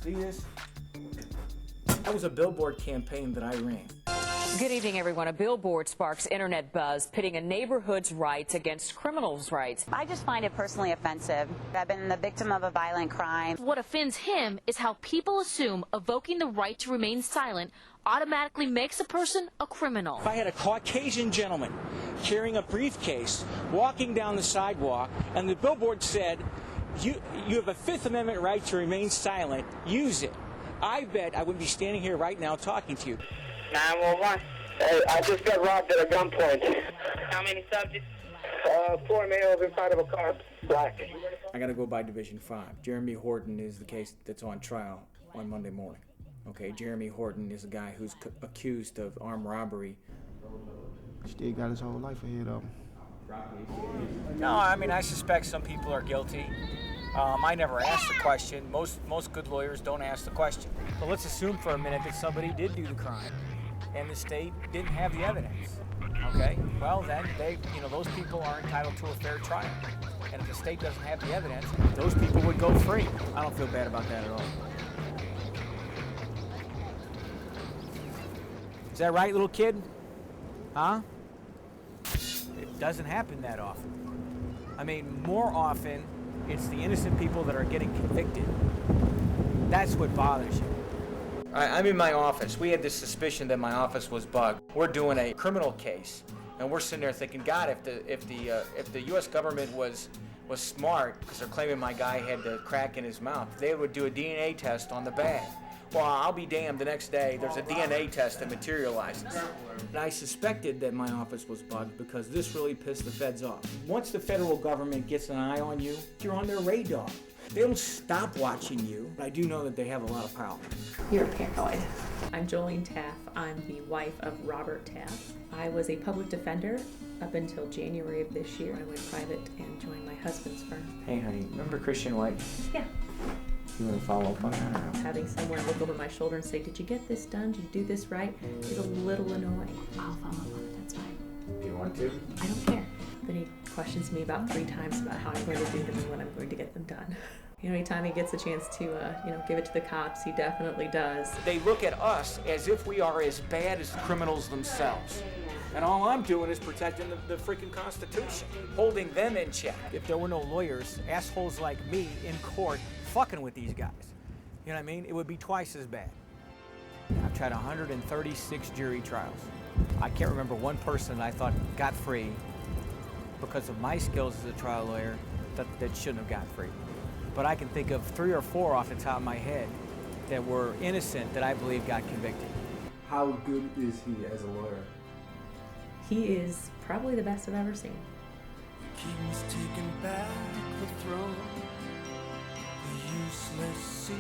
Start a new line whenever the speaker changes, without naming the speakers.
See this? That was a billboard campaign that I ran.
Good evening, everyone. A billboard sparks internet buzz, pitting a neighborhood's rights against criminals' rights.
I just find it personally offensive. I've been the victim of a violent crime.
What offends him is how people assume evoking the right to remain silent automatically makes a person a criminal.
I had a Caucasian gentleman carrying a briefcase walking down the sidewalk, and the billboard said, you have a Fifth Amendment right to remain silent. Use it. I bet I wouldn't be standing here right now talking to you.
911. Hey, I just got robbed at a gunpoint.
How many subjects?
4 males inside of a car, black.
I got to go by Division 5. Jeremy Horton is the case that's on trial on Monday morning. Okay, Jeremy Horton is a guy who's accused of armed robbery.
Still got his whole life ahead of him.
No, I mean, I suspect some people are guilty. I never asked the question. Most good lawyers don't ask the question. But let's assume for a minute that somebody did do the crime and the state didn't have the evidence. Okay? Well, then those people are entitled to a fair trial. And if the state doesn't have the evidence, those people would go free. I don't feel bad about that at all. Is that right, little kid? Huh? It doesn't happen that often. I mean, more often, it's the innocent people that are getting convicted. That's what bothers you. I'm in my office. We had this suspicion that my office was bugged. We're doing a criminal case, and we're sitting there thinking, God, if the U.S. government was smart, because they're claiming my guy had the crack in his mouth, they would do a DNA test on the bag. Well, I'll be damned, the next day there's a DNA test that materializes. And I suspected that my office was bugged because this really pissed the feds off. Once the federal government gets an eye on you, you're on their radar. They don't stop watching you, but I do know that they have a lot of power.
You're paranoid. I'm Jolene Taaffe. I'm the wife of Robert Taaffe. I was a public defender up until January of this year. I went private and joined my husband's firm.
Hey, honey, remember Christian White?
Yeah.
You want to follow up on that?
Having someone look over my shoulder and say, did you get this done? Did you do this right? Is a little annoying. I'll follow up on it, that's fine.
Do you want to?
I don't care. Then he questions me about 3 times about how I'm going to do them and when I'm going to get them done. Anytime he gets a chance to, give it to the cops, he definitely does.
They look at us as if we are as bad as the criminals themselves. And all I'm doing is protecting the freaking Constitution, holding them in check. If there were no lawyers, assholes like me in court fucking with these guys, you know what I mean? It would be twice as bad. I've tried 136 jury trials. I can't remember one person I thought got free because of my skills as a trial lawyer that shouldn't have got free. But I can think of 3 or 4 off the top of my head that were innocent that I believe got convicted.
How good is he as a lawyer?
He is probably the best I've ever seen.
King's taking back the throne, the useless sea.